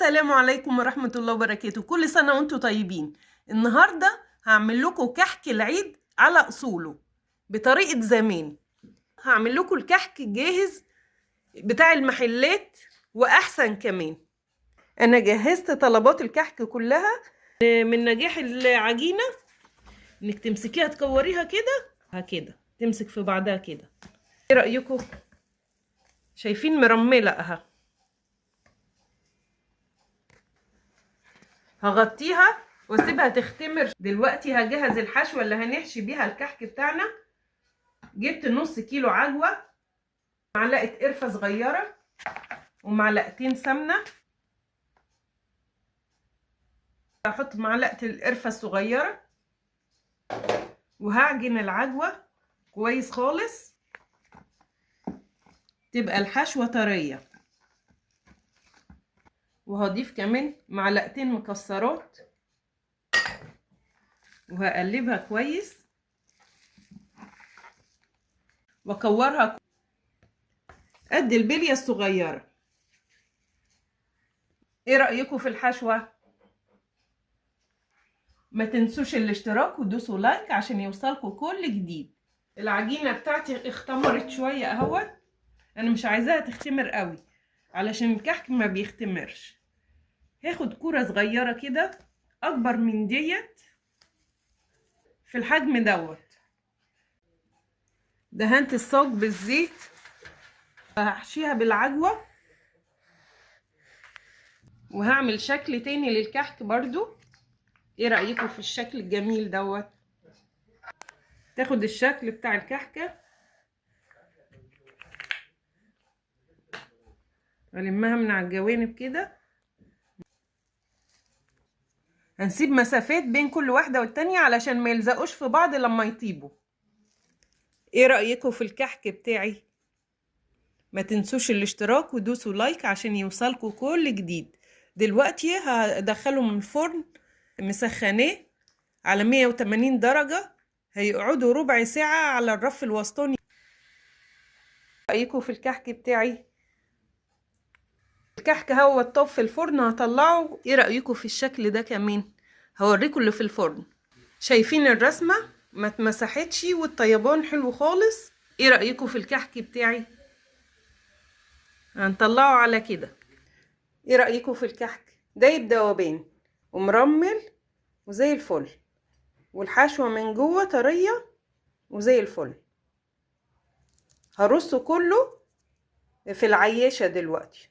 السلام عليكم ورحمة الله وبركاته. كل سنة وانتم طيبين. النهاردة هعمل لكم كحك العيد على أصوله بطريقة زمان. هعمل لكم الكحك جاهز بتاع المحلات وأحسن كمان. أنا جهزت طلبات الكحك كلها. من نجاح العجينة إنك تمسكيها تكوريها كده تمسك في بعضها كده. ايه رأيكم؟ شايفين مرملة اها. هغطيها واسيبها تختمر. دلوقتي هجهز الحشوة اللي هنحشي بيها الكحك بتاعنا. جبت نص كيلو عجوة، معلقة قرفة صغيرة ومعلقتين سمنة. هحط معلقة القرفة الصغيرة وهعجن العجوة كويس خالص تبقى الحشوة طرية. وهضيف كمان معلقتين مكسرات وهقلبها كويس واكورها قد البلية الصغيرة. ايه رأيكم في الحشوة؟ ما تنسوش الاشتراك ودوسوا لايك عشان يوصلكم كل جديد. العجينة بتاعتي اختمرت شوية اهوت. انا مش عايزاها تختمر قوي علشان الكحك ما بيختمرش. هاخد كورة صغيرة كده اكبر من ديت في الحجم دوت. دهنت الصاج بالزيت، هحشيها بالعجوة وهعمل شكل تاني للكحك برضو. ايه رأيكم في الشكل الجميل دوت؟ تاخد الشكل بتاع الكحكة والمها من على الجوانب كده. هنسيب مسافات بين كل واحدة والتانية علشان ما يلزقوش في بعض لما يطيبوا. ايه رأيكم في الكحك بتاعي؟ ما تنسوش الاشتراك ودوسوا لايك عشان يوصلكم كل جديد. دلوقتي هدخلهم الفرن مسخناه على 180 درجة. هيقعدوا ربع ساعة على الرف الوسطاني. رأيكم في الكحك بتاعي؟ الكحك هو الطب في الفرن هطلعه. ايه رأيكم في الشكل ده كمان؟ هوريكم اللي في الفرن. شايفين الرسمة ما اتمسحتش والطيبان حلو خالص. ايه رأيكم في الكحك بتاعي؟ هنطلعه على كده. ايه رأيكم في الكحك؟ دايب دوبان ومرمل وزي الفل، والحشوة من جوه طرية وزي الفل. هرصه كله في العياشة دلوقتي.